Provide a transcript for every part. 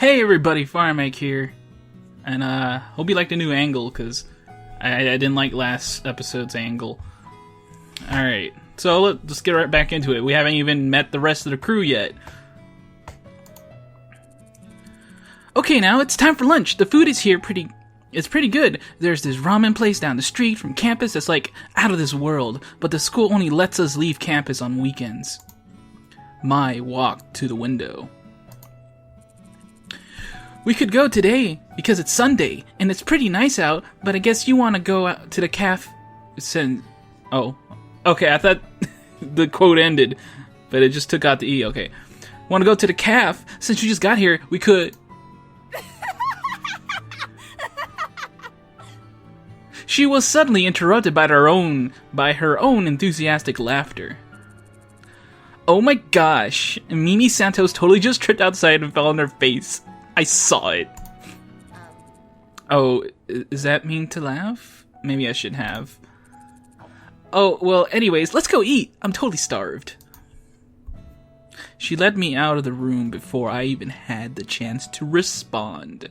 Hey everybody, Firemac here, and hope you like the new angle, because I didn't like last episode's angle. Alright, so let's get right back into it. We haven't even met the rest of the crew yet. Okay, now it's time for lunch. The food is here it's pretty good. There's this ramen place down the street from campus that's like out of this world, but the school only lets us leave campus on weekends. Mai walked to the window. We could go today, because it's Sunday, and it's pretty nice out, but I guess you want to go out to the Oh. Okay, I thought the quote ended, but it just took out the E, okay. Want to go to the caf? Since you just got here, we could... She was suddenly interrupted by her own enthusiastic laughter. Oh my gosh, Mimi Santos totally just tripped outside and fell on her face. I saw it. Oh, does that mean to laugh? Maybe I should have. Oh, well, anyways, let's go eat. I'm totally starved. She led me out of the room before I even had the chance to respond.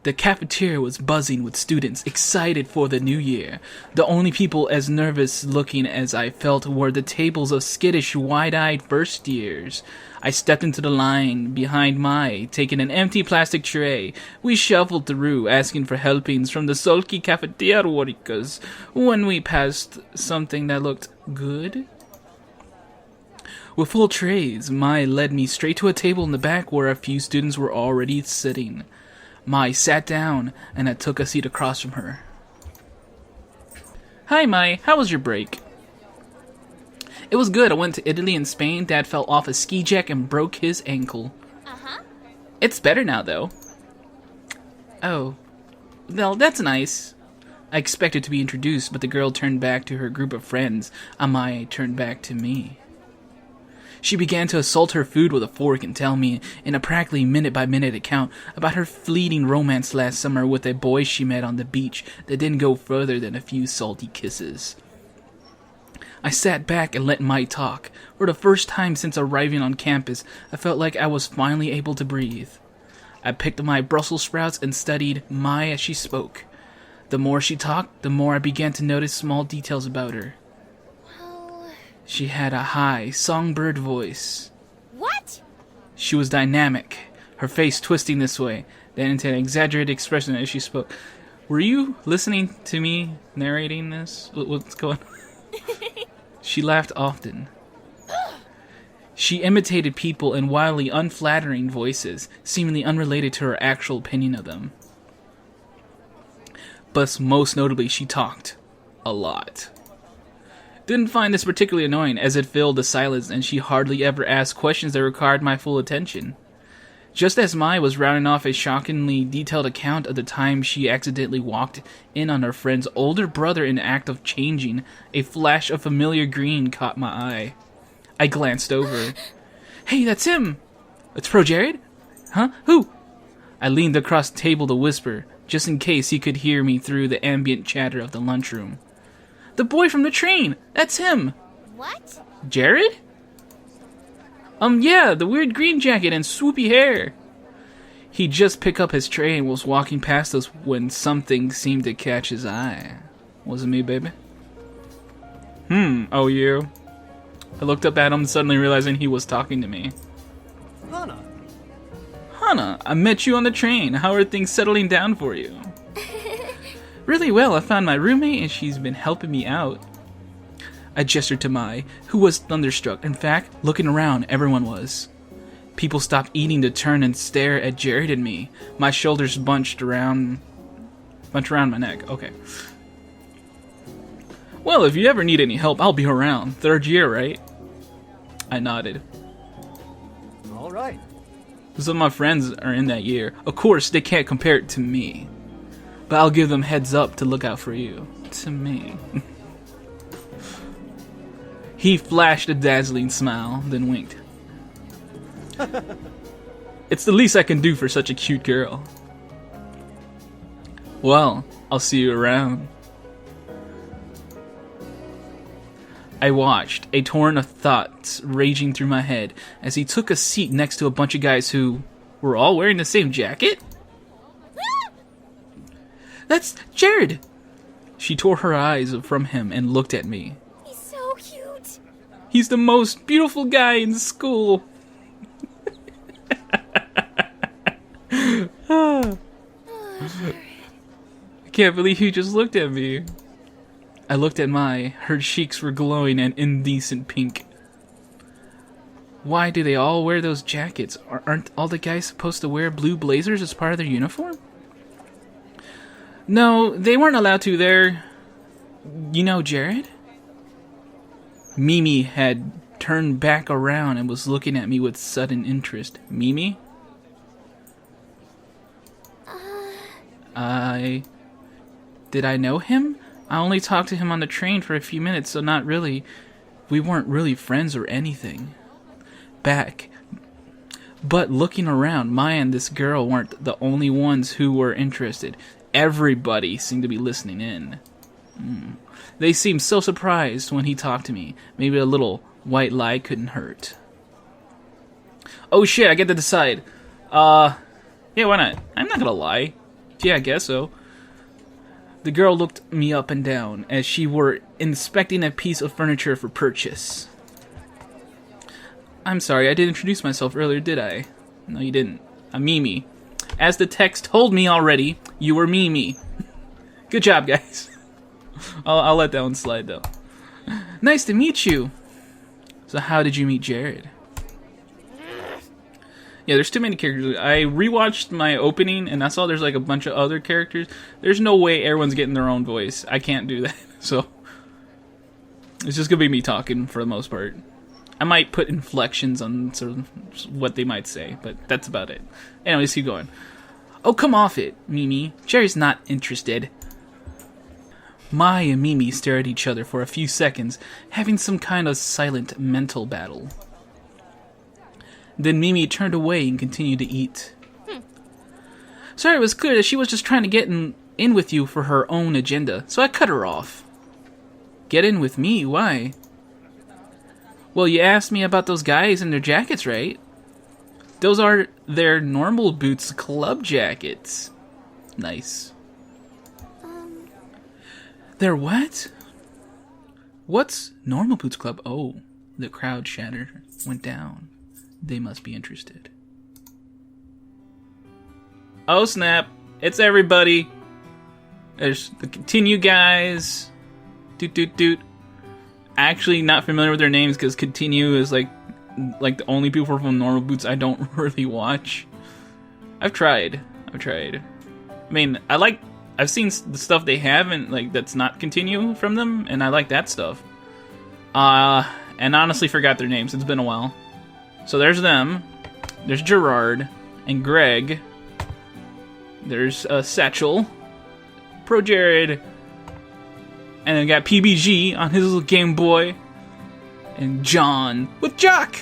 The cafeteria was buzzing with students excited for the new year. The only people as nervous looking as I felt were the tables of skittish, wide-eyed first years. I stepped into the line behind Mai, taking an empty plastic tray. We shuffled through, asking for helpings from the sulky cafeteria workers when we passed something that looked good. With full trays, Mai led me straight to a table in the back where a few students were already sitting. Mai sat down, and I took a seat across from her. Hi Mai, how was your break? It was good. I went to Italy and Spain. Dad fell off a ski jack and broke his ankle. Uh-huh. It's better now, though. Oh. Well, that's nice. I expected to be introduced, but the girl turned back to her group of friends. Mai turned back to me. She began to assault her food with a fork and tell me, in a practically minute-by-minute account, about her fleeting romance last summer with a boy she met on the beach that didn't go further than a few salty kisses. I sat back and let Mai talk. For the first time since arriving on campus, I felt like I was finally able to breathe. I picked my Brussels sprouts and studied Mai as she spoke. The more she talked, the more I began to notice small details about her. She had a high, songbird voice. What? She was dynamic, her face twisting this way, then into an exaggerated expression as she spoke. Were you listening to me narrating this? What's going on? She laughed often. She imitated people in wildly unflattering voices, seemingly unrelated to her actual opinion of them. But most notably, she talked a lot. Didn't find this particularly annoying, as it filled the silence and she hardly ever asked questions that required my full attention. Just as Mai was rounding off a shockingly detailed account of the time she accidentally walked in on her friend's older brother in the act of changing, a flash of familiar green caught my eye. I glanced over. Hey, that's him! It's Pro Jared? Huh? Who? I leaned across the table to whisper, just in case he could hear me through the ambient chatter of the lunchroom. The boy from the train! That's him! What? Jared? Yeah, the weird green jacket and swoopy hair. He just picked up his tray and was walking past us when something seemed to catch his eye. Was it me, baby? Oh, you? I looked up at him, suddenly realizing he was talking to me. Hana, I met you on the train. How are things settling down for you? Really well. I found my roommate and she's been helping me out. I gestured to Mai, who was thunderstruck. In fact, looking around, everyone was. People stopped eating to turn and stare at Jared and me. My shoulders bunched around my neck. Okay. Well, if you ever need any help, I'll be around. Third year, right? I nodded. All right. Some of my friends are in that year. Of course, they can't compare it to me. But I'll give them heads up to look out for you. To me. He flashed a dazzling smile, then winked. It's the least I can do for such a cute girl. Well, I'll see you around. I watched, a torrent of thoughts raging through my head as he took a seat next to a bunch of guys who were all wearing the same jacket. That's Jared! She tore her eyes from him and looked at me. He's so cute. He's the most beautiful guy in school. I can't believe he just looked at me. I looked at her cheeks were glowing an indecent pink. Why do they all wear those jackets? Aren't all the guys supposed to wear blue blazers as part of their uniform? No, they weren't allowed to there. You know Jared? Mimi had turned back around and was looking at me with sudden interest. Mimi? Did I know him? I only talked to him on the train for a few minutes, so not really. We weren't really friends or anything. But looking around, Maya and this girl weren't the only ones who were interested. Everybody seemed to be listening in. They seemed so surprised when he talked to me. Maybe a little white lie couldn't hurt. Oh shit, I get to decide. Yeah, why not? I'm not gonna lie. Yeah, I guess so. The girl looked me up and down as she were inspecting a piece of furniture for purchase. I'm sorry, I didn't introduce myself earlier, did I? No, you didn't. I'm Mimi. As the text told me already, you were Mimi. Good job, guys. I'll let that one slide, though. Nice to meet you. So how did you meet Jared? Yeah, there's too many characters. I rewatched my opening, and I saw there's like a bunch of other characters. There's no way everyone's getting their own voice. I can't do that. So it's just going to be me talking for the most part. I might put inflections on sort of what they might say, but that's about it. Anyways, keep going. Oh, come off it, Mimi. Jerry's not interested. Mai and Mimi stare at each other for a few seconds, having some kind of silent mental battle. Then Mimi turned away and continued to eat. Sorry, it was clear that she was just trying to get in with you for her own agenda, so I cut her off. Get in with me? Why? Well, you asked me about those guys and their jackets, right? Those are their normal boots club jackets. Nice. They're what? What's normal boots club? Oh, the crowd chatter went down. They must be interested. Oh snap! It's everybody. There's the Continue guys. Doot. Actually, not familiar with their names because Continue is like the only people from Normal Boots I don't really watch. I've tried. I mean, I've seen the stuff they have and like that's not Continue from them, and I like that stuff. And honestly forgot their names. It's been a while. So there's them. There's Gerard and Greg. There's Satchel, Pro Jared, and then we got PBG on his little Game Boy, and John with Jock.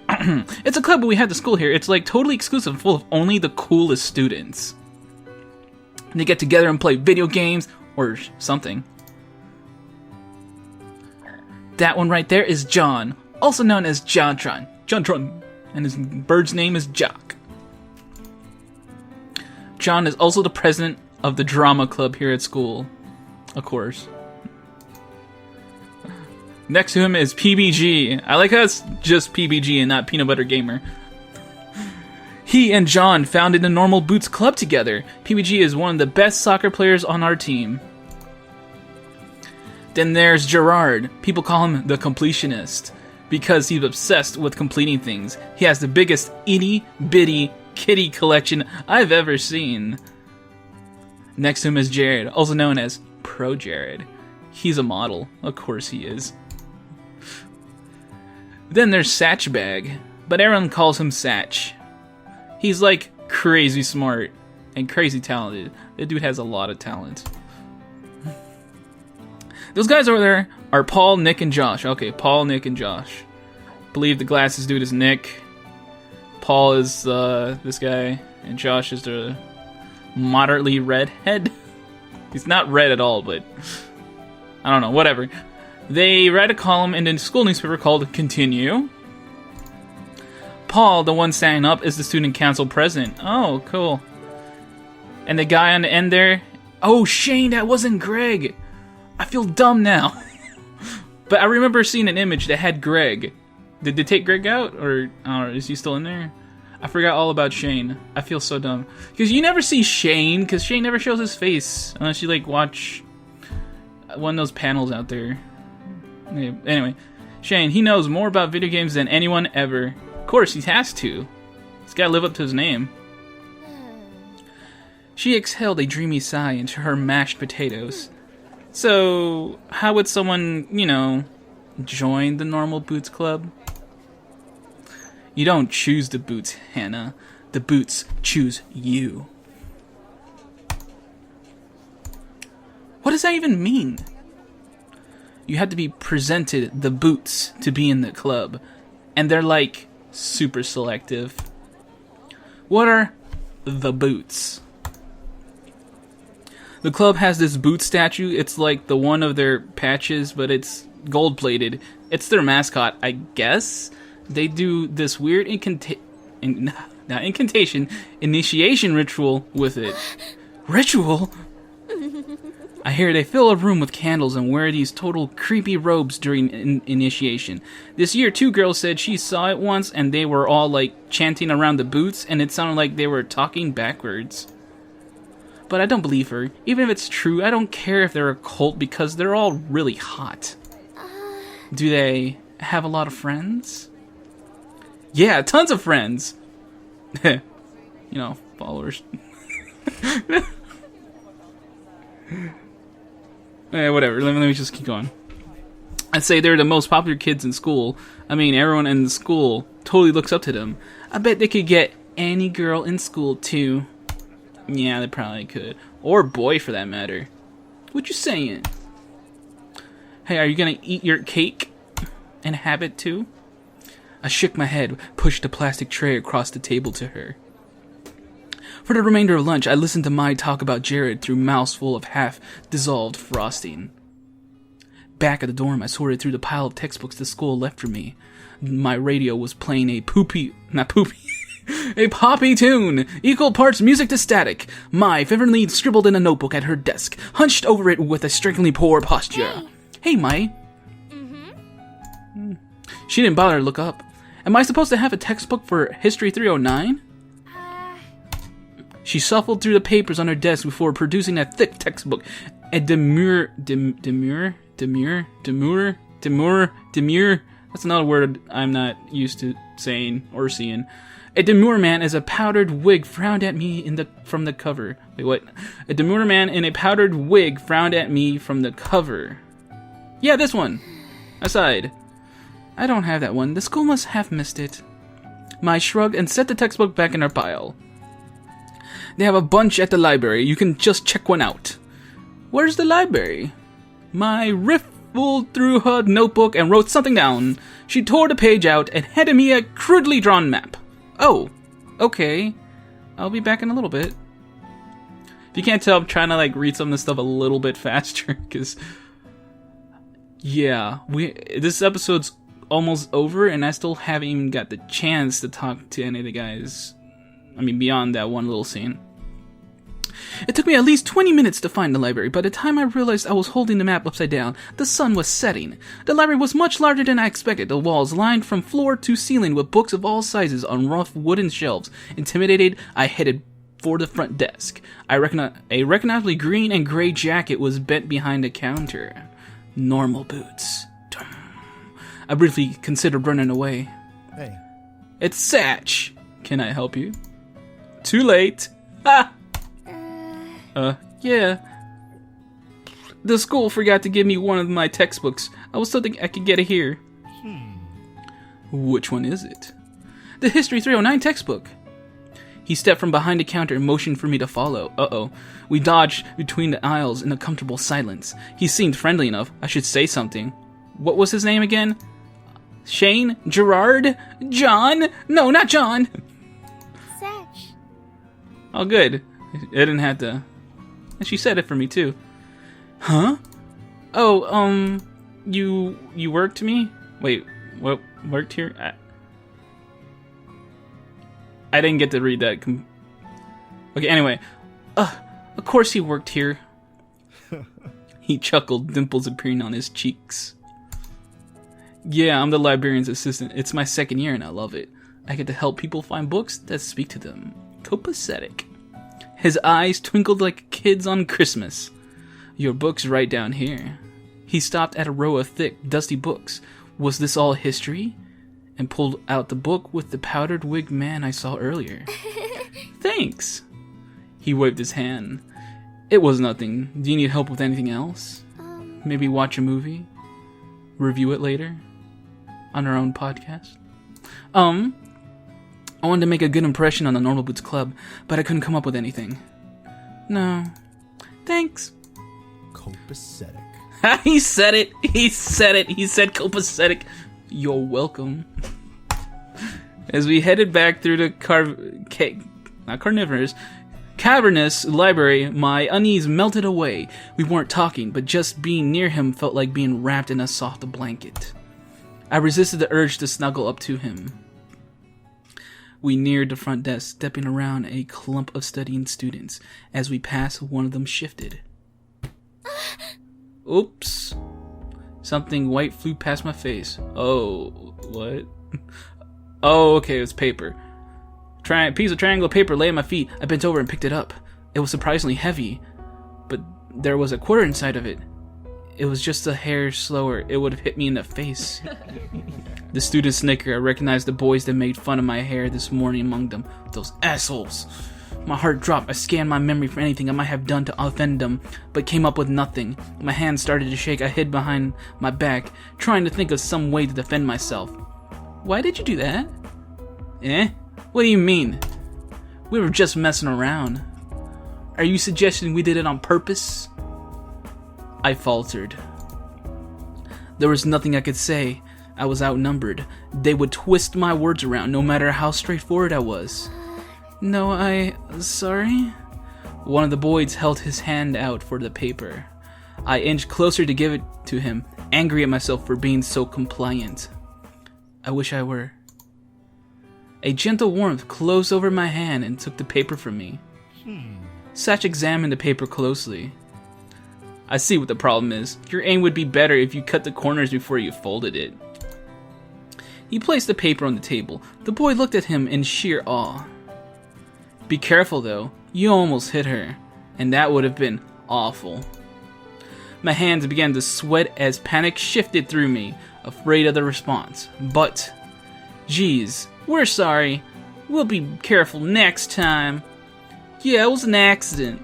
It's a club we have at school here. It's like totally exclusive, full of only the coolest students. And they get together and play video games or something. That one right there is John, also known as Jontron. And his bird's name is Jock. John is also the president of the drama club here at school, of course. Next to him is PBG. I like how it's just PBG and not Peanut Butter Gamer. He and John founded the Normal Boots Club together. PBG is one of the best soccer players on our team. Then there's Gerard. People call him the completionist because he's obsessed with completing things. He has the biggest itty-bitty kitty collection I've ever seen. Next to him is Jared, also known as Pro Jared. He's a model. Of course he is. Then there's Satchbag, but everyone calls him Satch. He's like crazy smart and crazy talented. The dude has a lot of talent. Those guys over there are Paul, Nick, and Josh. Okay, Paul, Nick, and Josh. Believe the glasses dude is Nick. Paul is this guy, and Josh is the moderately redhead. He's not red at all, but I don't know, whatever. They write a column in the school newspaper called Continue. Paul, the one standing up, is the student council president. Oh, cool. And the guy on the end there... Oh, Shane, that wasn't Greg. I feel dumb now. But I remember seeing an image that had Greg. Did they take Greg out? Or is he still in there? I forgot all about Shane. I feel so dumb. Because you never see Shane, because Shane never shows his face. Unless you, like, watch one of those panels out there. Anyway, Shane, he knows more about video games than anyone ever. Of course, he has to. He's got to live up to his name. She exhaled a dreamy sigh into her mashed potatoes. So, how would someone, you know, join the Normal Boots Club? You don't choose the boots, Hannah. The boots choose you. What does that even mean? You had to be presented the boots to be in the club. And they're like super selective. What are the boots? The club has this boot statue. It's like the one of their patches, but it's gold plated. It's their mascot, I guess. They do this weird initiation ritual with it. Ritual? I hear they fill a room with candles and wear these total creepy robes during initiation. This year, 2 girls said she saw it once and they were all like chanting around the boots and it sounded like they were talking backwards. But I don't believe her. Even if it's true, I don't care if they're a cult because they're all really hot. Do they have a lot of friends? Yeah, tons of friends. You know, followers. Whatever, let me just keep going. I'd say they're the most popular kids in school. I mean, everyone in the school totally looks up to them. I bet they could get any girl in school, too. Yeah, they probably could. Or boy, for that matter. What you saying? Hey, are you gonna eat your cake? And have it, too? I shook my head, pushed a plastic tray across the table to her. For the remainder of lunch, I listened to Mai talk about Jared through mouths full of half-dissolved frosting. Back at the dorm, I sorted through the pile of textbooks the school left for me. My radio was playing a a poppy tune, equal parts music to static. Mai fervently scribbled in a notebook at her desk, hunched over it with a strikingly poor posture. Hey, Mai. She didn't bother to look up. Am I supposed to have a textbook for History 309? She shuffled through the papers on her desk before producing a thick textbook. A demure. That's another word I'm not used to saying or seeing. A demure man is a powdered wig frowned at me from the cover. Wait, what? A demure man in a powdered wig frowned at me from the cover. Yeah, this one. Aside. I don't have that one. The school must have missed it. Mai shrugged and set the textbook back in her pile. They have a bunch at the library. You can just check one out. Where's the library? Mai riffled through her notebook and wrote something down. She tore the page out and handed me a crudely drawn map. Oh, okay. I'll be back in a little bit. If you can't tell, I'm trying to like read some of this stuff a little bit faster because, yeah, this episode's almost over and I still haven't even got the chance to talk to any of the guys. I mean, beyond that one little scene. It took me at least 20 minutes to find the library. By the time I realized I was holding the map upside down, the sun was setting. The library was much larger than I expected. The walls lined from floor to ceiling with books of all sizes on rough wooden shelves. Intimidated, I headed for the front desk. A recognizably green and gray jacket was bent behind the counter. Normal boots. I briefly considered running away. Hey. It's Satch. Can I help you? Too late. Ha! Yeah. The school forgot to give me one of my textbooks. I was thinking I could get it here. Which one is it? The History 309 textbook. He stepped from behind the counter and motioned for me to follow. Uh-oh. We dodged between the aisles in a comfortable silence. He seemed friendly enough. I should say something. What was his name again? Shane? Gerard? John? No, not John! Satch. Oh, good. I didn't have to... And she said it for me, too. Huh? Oh, you worked me? Wait, what, worked here? I didn't get to read that. Okay, anyway. Of course he worked here. He chuckled, dimples appearing on his cheeks. Yeah, I'm the librarian's assistant. It's my second year and I love it. I get to help people find books that speak to them. COPACETIC. His eyes twinkled like kids on Christmas. Your book's right down here. He stopped at a row of thick, dusty books. Was this all history? And pulled out the book with the powdered wig man I saw earlier. Thanks. He waved his hand. It was nothing. Do you need help with anything else? Maybe watch a movie? Review it later? On our own podcast? I wanted to make a good impression on the Normal Boots Club, but I couldn't come up with anything. No. Thanks. COPACETIC. He said it. He said it. He said COPACETIC. You're welcome. As we headed back through the cavernous library, my unease melted away. We weren't talking, but just being near him felt like being wrapped in a soft blanket. I resisted the urge to snuggle up to him. We neared the front desk, stepping around a clump of studying students. As we passed, one of them shifted. Oops. Something white flew past my face. Oh, what? Oh, okay, it was paper. Piece of triangular paper lay at my feet. I bent over and picked it up. It was surprisingly heavy, but there was a quarter inside of it. It was just a hair slower. It would have hit me in the face. The students snickered. I recognized the boys that made fun of my hair this morning among them. Those assholes. My heart dropped. I scanned my memory for anything I might have done to offend them, but came up with nothing. My hands started to shake. I hid behind my back, trying to think of some way to defend myself. Why did you do that? Eh? What do you mean? We were just messing around. Are you suggesting we did it on purpose? I faltered. There was nothing I could say. I was outnumbered. They would twist my words around no matter how straightforward I was. No, sorry? One of the boys held his hand out for the paper. I inched closer to give it to him, angry at myself for being so compliant. I wish I were. A gentle warmth closed over my hand and took the paper from me. Satch examined the paper closely. I see what the problem is. Your aim would be better if you cut the corners before you folded it. He placed the paper on the table. The boy looked at him in sheer awe. Be careful though, you almost hit her, and that would have been awful. My hands began to sweat as panic shifted through me, afraid of the response. But, geez, we're sorry. We'll be careful next time. Yeah, it was an accident.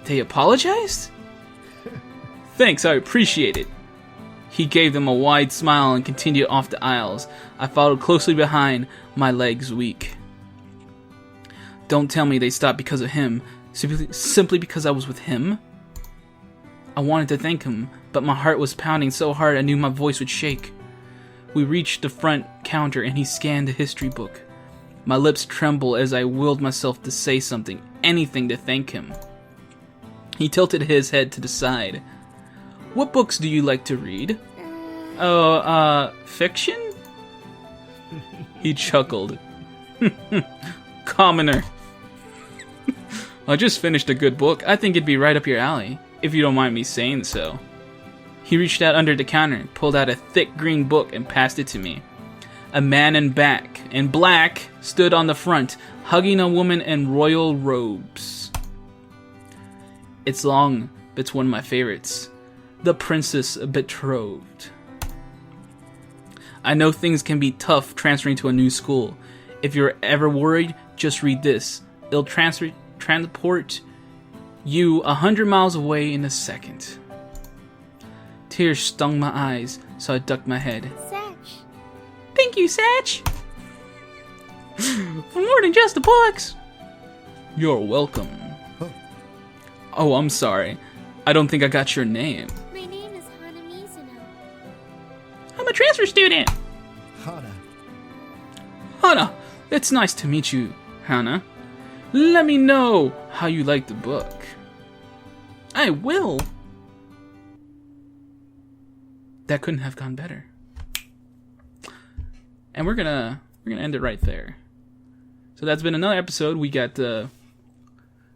They apologized? Thanks, I appreciate it. He gave them a wide smile and continued off the aisles. I followed closely behind, my legs weak. Don't tell me they stopped because of him, simply because I was with him? I wanted to thank him, but my heart was pounding so hard I knew my voice would shake. We reached the front counter and he scanned the history book. My lips trembled as I willed myself to say something, anything to thank him. He tilted his head to the side. What books do you like to read? Fiction? He chuckled. Commoner. I just finished a good book. I think it'd be right up your alley, if you don't mind me saying so. He reached out under the counter, pulled out a thick green book, and passed it to me. A man in black stood on the front, hugging a woman in royal robes. It's long, but it's one of my favorites. The Princess Betrothed. I know things can be tough transferring to a new school. If you're ever worried, just read this. It'll transport you 100 miles away in a second. Tears stung my eyes, so I ducked my head. Satch. Thank you, Satch. For more than just the books. You're welcome. Oh, I'm sorry. I don't think I got your name. My name is Hana Mizuno. I'm a transfer student. Hana. Hana, it's nice to meet you, Hana. Let me know how you like the book. I will. That couldn't have gone better. And we're gonna end it right there. So that's been another episode. We got alright,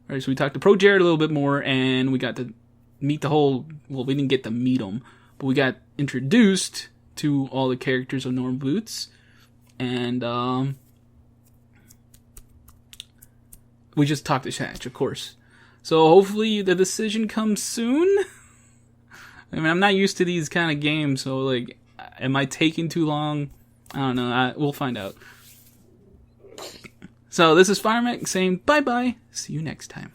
so we talked to Pro Jared a little bit more, and we got to meet the whole. Well, we didn't get to meet them, but we got introduced to all the characters of Norm Boots, and we just talked to Shatch, of course. So hopefully the decision comes soon. I mean, I'm not used to these kind of games, so like, am I taking too long? I don't know. We'll find out. So this is Firemac saying bye-bye. See you next time.